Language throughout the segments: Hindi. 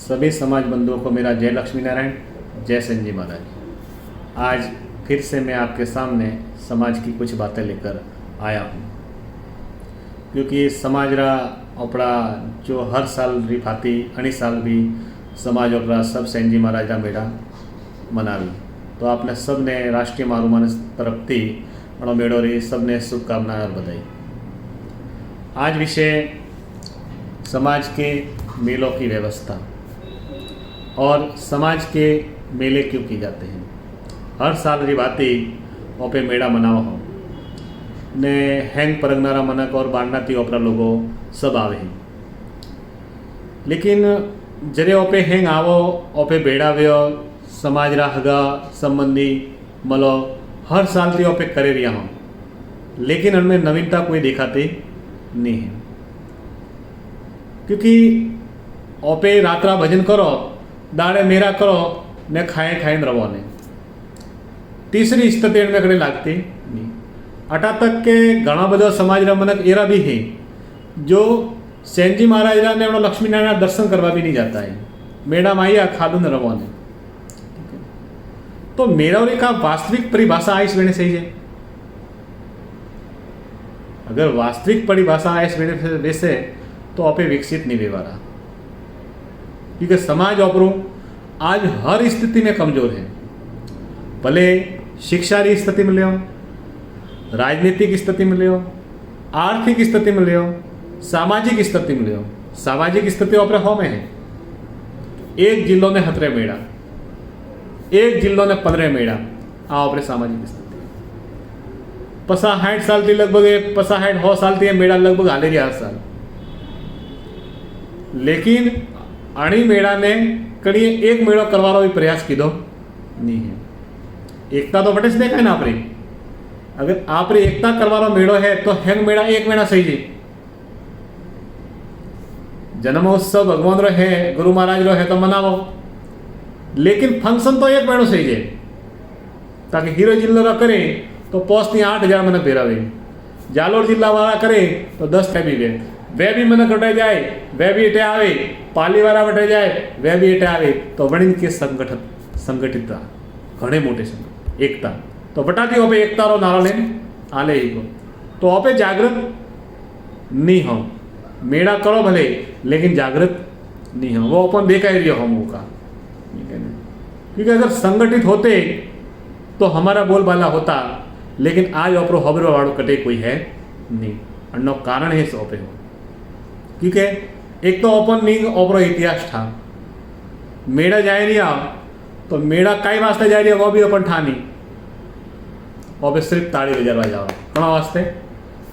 सभी समाज बंधुओं को मेरा जय लक्ष्मी नारायण, जय संजी महाराज। आज फिर से मैं आपके सामने समाज की कुछ बातें लेकर आया हूँ, क्योंकि समाज रा अपना जो हर साल री भांति अणी साल भी समाज अपना सब संजी महाराज रा मेड़ा मनावी। तो आपने सब ने राष्ट्रीय मारू मानस तरफ थी मेड़ो री सब ने शुभकामनाएं और बधाई। आज विषय समाज के मेलों की व्यवस्था और समाज के मेले क्यों की जाते हैं। हर साल री भांति ओपे मेड़ा मनावा हो ने हैंग परगनारा मनक और बारनाती ओपरा लोगों सब आवे हैं, लेकिन जरे ओपे हैंग आवो ओपे बेड़ा व्यो समाज रा हगा संबंधी मलो हर साल थी ओपे करे रिया हो, लेकिन उनमें नवीनता कोई दिखाती नहीं है। क्योंकि ओपे रात्रा भजन करो, दाड़े मेरा करो ने खाए खाए रहो ने तीसरी स्थिति में कड़ी लागती नहीं। अटा तक के घना बधा समाज रा मनक एरा भी है जो सेंजी महाराज रा ने लक्ष्मी नारायण दर्शन करवा भी नहीं जाता है, मेड़ा माइया खादू न रहो ने। तो मेरा का वास्तविक परिभाषा आइस वेणे सही है। अगर वास्तविक परिभाषा आइस वेणे वैसे तो आपे विकसित नहीं व्यवहार, क्योंकि समाज ओपरू आज हर स्थिति में कमजोर है। भले शिक्षा की स्थिति में ले, राजनीतिक स्थिति में ले, आर्थिक स्थिति में ले, सामाजिक स्थिति में ले। सामाजिक स्थिति ओपरे हो में है, एक जिलों ने 17 मेड़ा, एक जिलों ने 15 मेड़ा आ ओपरे सामाजिक स्थिति 50-60 साल थी लगभग 50-60 साल थी मेड़ा लगभग हाले रही हर साल। लेकिन अणी मेड़ा ने कड़ी एक मेड़ो करवानो भी प्रयास कीधो नहीं है। एकता तो बटे से देखा है ना आपरे, अगर आपरे एकता करवानो मेड़ो है तो हैंग मेड़ा एक मेड़ा सही जी। जन्मोत्सव भगवान रो है, गुरु महाराज रो है तो मनावो, लेकिन फंक्शन तो एक मेड़ो सही जे। ताकि हीरो जिला रा करे तो पोस्टनी 8,000 मनक भेरावे, जालोर जिला वाला करे तो 10 भी वे भी मनक उठे जाए, वे भी इटे आवे, पाली वाला बटे जाए वे भी इटे आवे। तो वणिन के संगठित घणे मोटे संगठन एकता तो बटाती ओपे एकता रो नारा लेने आले ही को तो ओपे जागृत नहीं हो। मेड़ा करो भले, लेकिन जागृत नहीं हो, वो अपन देखा ही रही हो मौका। क्योंकि अगर संगठित होते तो हमारा बोलबाला होता, लेकिन आज ओपरो हबरो वाड़ो कटे कोई है नहीं। अन्नो कारण है ओपे हो, क्योंकि एक तो ओपन नहीं ओपरो इतिहास था। मेड़ा जाए रिया तो मेड़ा कई वास्ते जाए रिया वो भी अपन ठा नहीं, ओपे सिर्फ ताड़ी बजावा जाओ कणा वास्ते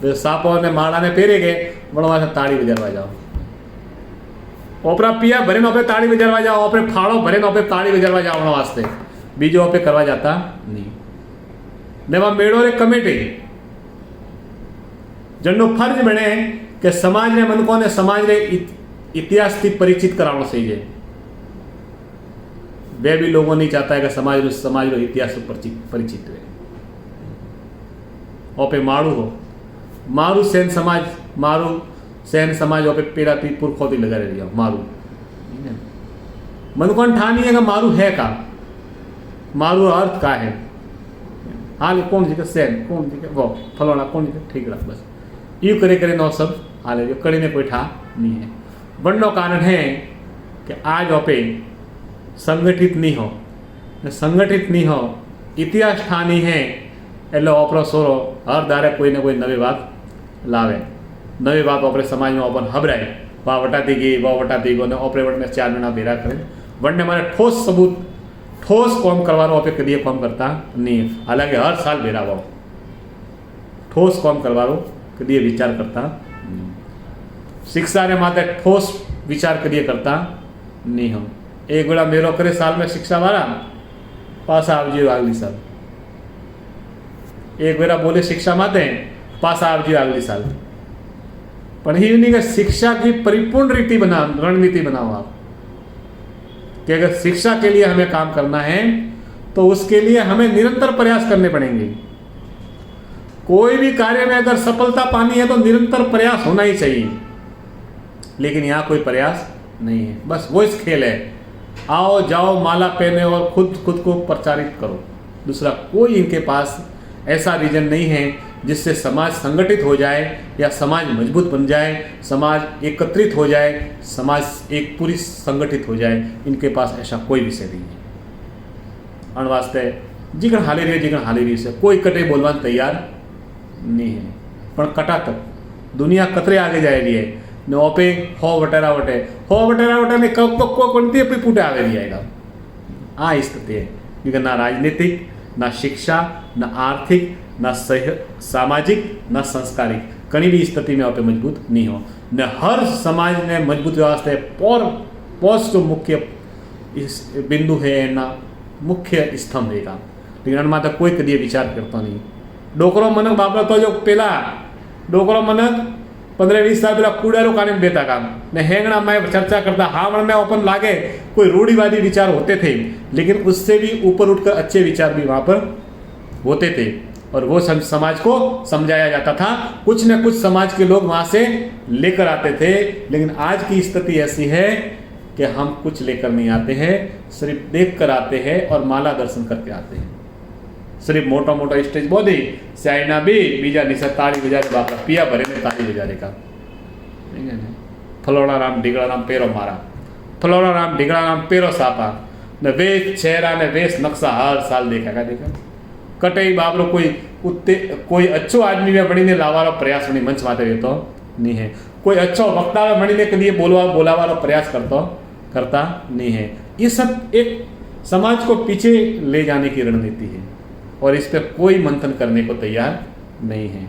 तो सापो ने माड़ा ने पेरे गए बड़ो वास्ते ताड़ी बजावा जाओ। ओपरा पिया भरे ओपे ताड़ी बजावा जाओ, ओपरे फाड़ो भरे ओपे ताड़ी बजावा जाओ वास्ते, बीजो ओपे करवा जाता नहीं। ने वह मेड़ो रे कमेटी जन्नो फर्ज बने कि समाज ने मनकों ने समाज रे इतिहास थी परिचित करावो सही है। वे भी लोगों नहीं चाहता है कि समाज रो इतिहास परिचित रहे। ओपे मारू हो, मारू सेन समाज ओपे पेरा थी पुरखों थी लगा रही हो मारू। मनकों ठानी है कि मारू है का, मारू अर्थ का है। हाल कौन जी का सेन, कौन जी का वो फलोना, कौन जी का ठीक रहा, बस यू करे करे नौ सब हाले जो कड़ी ने कोई ठा नहीं है। बननो कारण है कि आज ओपे संगठित नहीं हो, संगठित नहीं हो, इतिहास ठानी है एलो ओपरो सोरो हर दारे कोई ना कोई नवी बात लावे, नवी बात ओपरे समाज में ओपन हबराए वाह वटाती गई ने ओपरे वट में 4 महीना भेरा करे वनने मारे ठोस सबूत ठोस कॉम करवानो ओपे कदी कॉम करता नहीं। हालांकि हर साल भेरा वो ठोस कॉम करवानो कदी विचार करता नहीं। शिक्षा ने माते ठोस विचार कदी करता नहीं। हम एक बेड़ा मेरो करे साल में शिक्षा वाला पास आवजी अगली साल, एक बेड़ा बोले शिक्षा माते पास आवजी अगली साल। पर ही नहीं कि शिक्षा की परिपूर्ण रीति बना रणनीति बनाओ आप कि अगर शिक्षा के लिए हमें काम करना है तो उसके लिए हमें निरंतर प्रयास करने पड़ेंगे। कोई भी कार्य में अगर सफलता पानी है तो निरंतर प्रयास होना ही चाहिए, लेकिन यहाँ कोई प्रयास नहीं है। बस वो इस खेल है, आओ जाओ माला पहने और खुद को प्रचारित करो। दूसरा कोई इनके पास ऐसा रीजन नहीं है जिससे समाज संगठित हो जाए या समाज मजबूत बन जाए, समाज एकत्रित हो जाए, समाज एक पूरी संगठित हो जाए। इनके पास ऐसा कोई विषय नहीं है। अण वास्ते जीगण हाली रही से कोई कटे बोलवा तैयार नहीं है। पण कटा तक दुनिया कतरे आगे जाए रही है ने ओपे हो वटेरा वटे ने कब तक को कोणती अपनी पूटे आवे रही आएगा। आ स्थिति है क्योंकि ना राजनीतिक, ना शिक्षा, ना आर्थिक, ना सामाजिक, ना संस्कारिक कहीं भी स्थिति में आप मजबूत नहीं हो। न हर समाज ने मजबूत व्यवस्था और पोस्ट मुख्य इस बिंदु है ना मुख्य स्तंभ है। लेकिन अनमा तो कोई कदी विचार करता नहीं। डोकरो मनक बापरा तो जो पेला डोकरो मनक 15-20 साल पहला कूड़ेरो काने बेता काम ने हेंगणा में चर्चा करता हावण में ओपन लागे कोई रूढ़िवादी विचार होते थे, लेकिन उससे भी ऊपर उठकर अच्छे विचार भी वहाँ पर होते थे और वो समाज को समझाया जाता था। कुछ न कुछ समाज के लोग वहाँ से लेकर आते थे। लेकिन आज की स्थिति ऐसी है कि हम कुछ लेकर नहीं आते हैं, सिर्फ देख कर आते हैं और माला दर्शन करके आते हैं। सिर्फ मोटा मोटा स्टेज बोधी साइडना भी बीजा निशा ताली बजारे बापरा पिया भरे में ताली बजारे का फलोड़ा राम ढीगड़ा राम पेरो मारा, फलोड़ा राम ढीगड़ा राम पेरो सापा न वेश चेहरा ने वेश नक्शा हर साल देखा कटे बाबरो कोई अच्छो आदमी में बनी ने लावारो प्रयास बनी मंच माते तो नहीं है। कोई अच्छो वक्ता में बनी ने कभी बोलावारो प्रयास करता नहीं है। ये सब एक समाज को पीछे ले जाने की रणनीति है और इस पर कोई मंथन करने को तैयार नहीं है।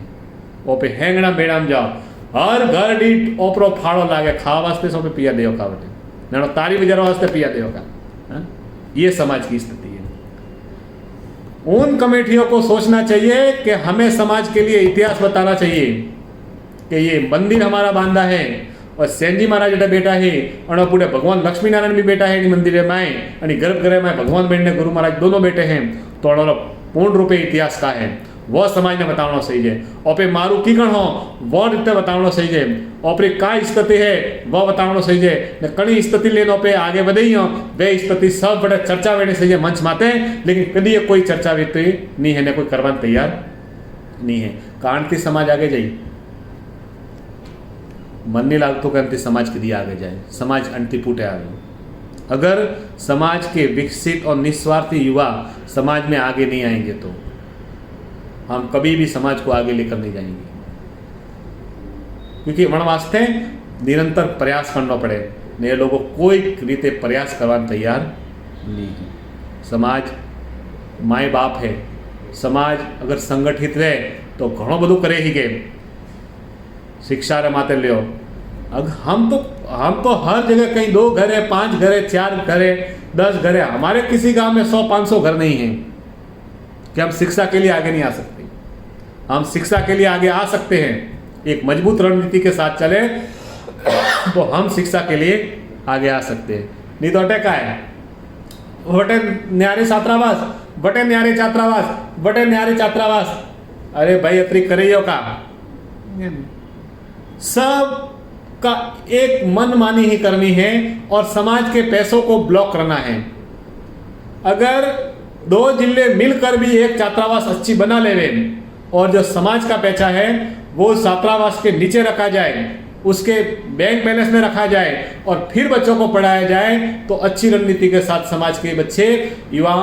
वो पे हैंगड़ा बेड़ाम जाओ हर घर डीट ओपरो फाड़ो लागे खावा वास्ते सो पे पिया देव का बटे नड़ो तारी बजारो वास्ते पिया देव का। ये समाज की स्थिति है। उन कमेटियों को सोचना चाहिए कि हमें समाज के लिए इतिहास बताना चाहिए कि ये मंदिर हमारा बांधा है और सेनजी महाराज जो बेटा है और पूरे भगवान लक्ष्मी नारायण भी बेटा है मंदिर में और गर्भगृह में भगवान बेन ने गुरु महाराज दोनों बेटे हैं। तो पूर्ण रूपे इतिहास का है वो समाज ने बताना सही है। और पे मारू की गण हो वो रीते बताना सही है। और पे का स्थिति है वो बताना सही है। ने कणी स्थिति लेनो पे आगे बढ़ी हो वे स्थिति सब बड़े चर्चा वेने सही है मंच माते, लेकिन कभी कोई चर्चा वेती नहीं है ने कोई करवा तैयार नहीं है। कांति समाज आगे जाई मन नहीं लागतो कि अंति समाज कदी आगे जाए, समाज अंति फूटे आगे। अगर समाज के विकसित और निस्वार्थी युवा समाज में आगे नहीं आएंगे तो हम कभी भी समाज को आगे लेकर नहीं जाएंगे, क्योंकि मन वास्ते निरंतर प्रयास करना पड़े। ने लोगों कोई रीते प्रयास करवाने तैयार नहीं है। समाज माए बाप है। समाज अगर संगठित रहे तो घणो बधु करे ही के शिक्षा रे माते लियो। अगर हम तो हर जगह कहीं 2 घर है, 5 घर है, 4 घर है, 10 घर है। हमारे किसी गांव में 100-500 घर नहीं है कि हम शिक्षा के लिए आगे नहीं आ सकते। हम शिक्षा के लिए आगे आ सकते हैं, एक मजबूत रणनीति के साथ चले तो हम शिक्षा के लिए आगे आ सकते हैं। नहीं तो अटैक है बटे न्यारे छात्रावास, बटे न्यारे छात्रावास, बटे न्यारे छात्रावास। अरे भाई अतरी करियो का सब का एक मनमानी ही करनी है और समाज के पैसों को ब्लॉक करना है। अगर 2 जिले मिलकर भी एक छात्रावास अच्छी बना लेवे और जो समाज का पैसा है वो छात्रावास के नीचे रखा जाए, उसके बैंक बैलेंस में रखा जाए और फिर बच्चों को पढ़ाया जाए, तो अच्छी रणनीति के साथ समाज के बच्चे युवा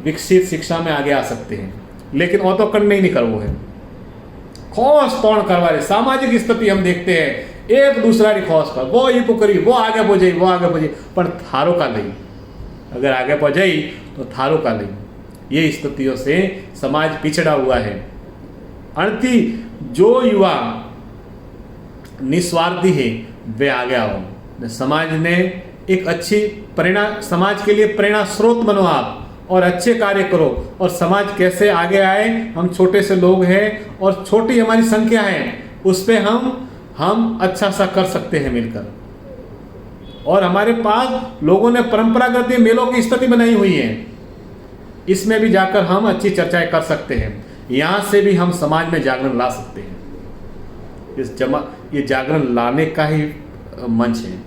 विकसित शिक्षा में आगे आ सकते हैं। लेकिन वो तो करने ही नहीं करवो है। खोज तोड़ करवा रहे सामाजिक स्थिति हम देखते हैं एक दूसरा की खोज कर वो ये पुकरी वो आगे पहुंचे पर थारो का नहीं। अगर आगे पहुंचाई तो थारो का नहीं। ये स्थितियों से समाज पिछड़ा हुआ है। अर्थी जो युवा निस्वार्थी है वे आगे आओ। समाज ने एक अच्छी प्रेरणा, समाज के लिए प्रेरणा स्रोत बनो आप और अच्छे कार्य करो। और समाज कैसे आगे आए, हम छोटे से लोग हैं और छोटी हमारी संख्या है, उस पर हम अच्छा सा कर सकते हैं मिलकर। और हमारे पास लोगों ने परंपरागत मेलों की स्थिति बनाई हुई है, इसमें भी जाकर हम अच्छी चर्चाएं कर सकते हैं। यहाँ से भी हम समाज में जागरण ला सकते हैं। ये जागरण लाने का ही मंच है।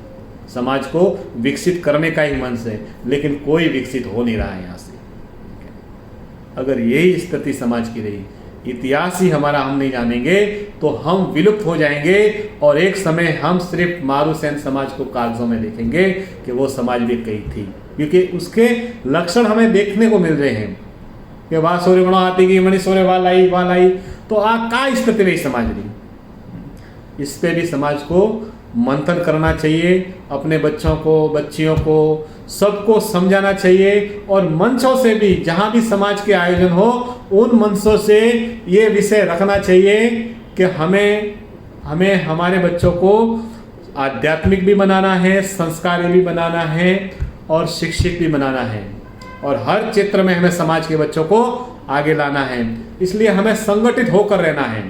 समाज को विकसित करने का ही मंच है, लेकिन कोई विकसित हो नहीं रहा है यहाँ से। अगर यही स्थिति समाज की रही, इतिहास ही हमारा हम नहीं जानेंगे, तो हम विलुप्त हो जाएंगे और एक समय हम सिर्फ मारूसेन समाज को कागजों में देखेंगे कि वो समाज भी कही थी, क्योंकि उसके लक्षण हमें देखने को मिल रहे हैं कि वाह सोरे बनो आती की मणि सोरे वाह लाई, तो का स्थिति रही समाज रही। इस पे भी समाज को मंथन करना चाहिए, अपने बच्चों को, बच्चियों को, सबको समझाना चाहिए, और मंचों से भी, जहाँ भी समाज के आयोजन हो, उन मंचों से ये विषय रखना चाहिए कि हमें हमारे बच्चों को आध्यात्मिक भी बनाना है, संस्कारी भी बनाना है और शिक्षित भी बनाना है, और हर क्षेत्र में हमें समाज के बच्चों को आगे लाना है। इसलिए हमें संगठित होकर रहना है।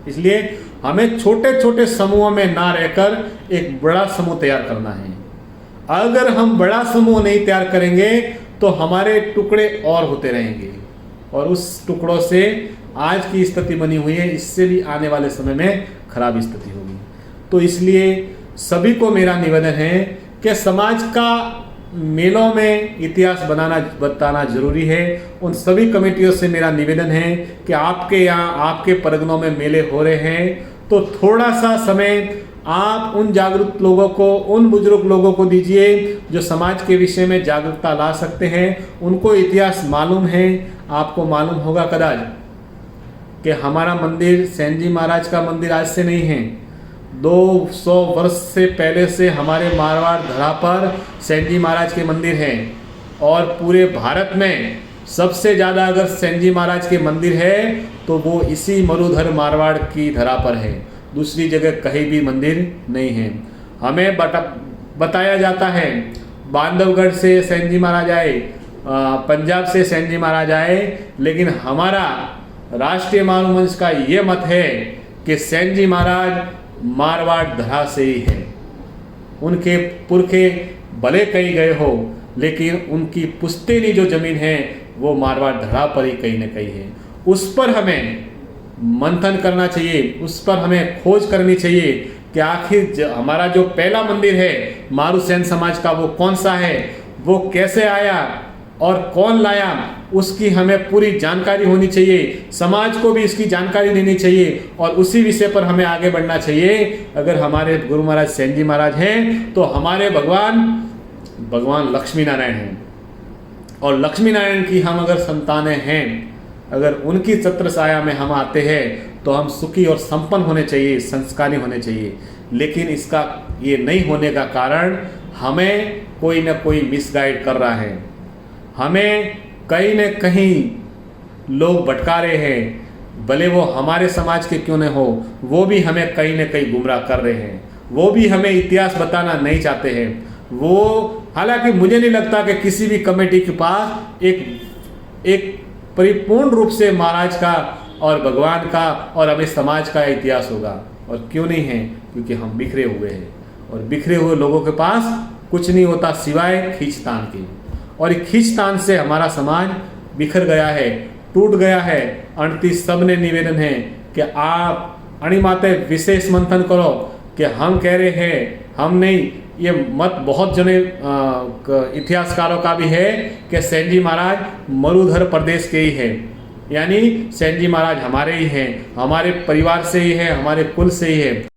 इसलिए हमें छोटे छोटे समूहों में ना रहकर एक बड़ा समूह तैयार करना है। अगर हम बड़ा समूह नहीं तैयार करेंगे तो हमारे टुकड़े और होते रहेंगे, और उस टुकड़ों से आज की स्थिति बनी हुई है, इससे भी आने वाले समय में खराब स्थिति होगी। तो इसलिए सभी को मेरा निवेदन है कि समाज का मेलों में इतिहास बताना जरूरी है। उन सभी कमेटियों से मेरा निवेदन है कि आपके यहाँ, आपके परगनों में मेले हो रहे हैं, तो थोड़ा सा समय आप उन जागरूक लोगों को, उन बुजुर्ग लोगों को दीजिए जो समाज के विषय में जागरूकता ला सकते हैं। उनको इतिहास मालूम है। आपको मालूम होगा कदाच कि हमारा मंदिर, सेन जी महाराज का मंदिर आज से नहीं है, 200 वर्ष से पहले से हमारे मारवाड़ धरा पर सेन जी महाराज के मंदिर हैं, और पूरे भारत में सबसे ज़्यादा अगर सेन जी महाराज के मंदिर है तो वो इसी मरुधर मारवाड़ की धरा पर है, दूसरी जगह कहीं भी मंदिर नहीं है। हमें बताया जाता है बांधवगढ़ से सेन जी महाराज आए, पंजाब से सेन जी महाराज आए, लेकिन हमारा राष्ट्रीय मानव मंच का ये मत है कि सेन जी महाराज मारवाड़ धरा से ही है। उनके पुरखे भले कहीं गए हो, लेकिन उनकी पुश्तैनी जो जमीन है वो मारवाड़ धरा पर ही कहीं न कहीं है। उस पर हमें मंथन करना चाहिए, उस पर हमें खोज करनी चाहिए कि आखिर हमारा जो पहला मंदिर है मारूसेन समाज का, वो कौन सा है, वो कैसे आया और कौन लाया, उसकी हमें पूरी जानकारी होनी चाहिए। समाज को भी इसकी जानकारी देनी चाहिए और उसी विषय पर हमें आगे बढ़ना चाहिए। अगर हमारे गुरु महाराज सेन जी महाराज हैं तो हमारे भगवान लक्ष्मी नारायण हैं, और लक्ष्मी नारायण की हम अगर संतानें हैं, अगर उनकी छत्र छाया में हम आते हैं तो हम सुखी और संपन्न होने चाहिए, संस्कारी होने चाहिए। लेकिन इसका ये नहीं होने का कारण हमें कोई ना कोई मिसगाइड कर रहा है, हमें कहीं न कहीं लोग भटका रहे हैं, भले वो हमारे समाज के क्यों न हो, वो भी हमें कहीं न कहीं गुमराह कर रहे हैं, वो भी हमें इतिहास बताना नहीं चाहते हैं। वो हालांकि मुझे नहीं लगता कि किसी भी कमेटी के पास एक परिपूर्ण रूप से महाराज का और भगवान का और हमें समाज का इतिहास होगा, और क्यों नहीं है, क्योंकि हम बिखरे हुए हैं, और बिखरे हुए लोगों के पास कुछ नहीं होता सिवाय खींचतान की, और खींचतान से हमारा समाज बिखर गया है, टूट गया है। अंति सबने निवेदन है कि आप अणिमाते विशेष मंथन करो कि हम कह रहे हैं, हम नहीं, ये मत बहुत जने इतिहासकारों का भी है कि सेन जी महाराज मरुधर प्रदेश के ही हैं, यानी सेन जी महाराज हमारे ही हैं, हमारे परिवार से ही है, हमारे कुल से ही है।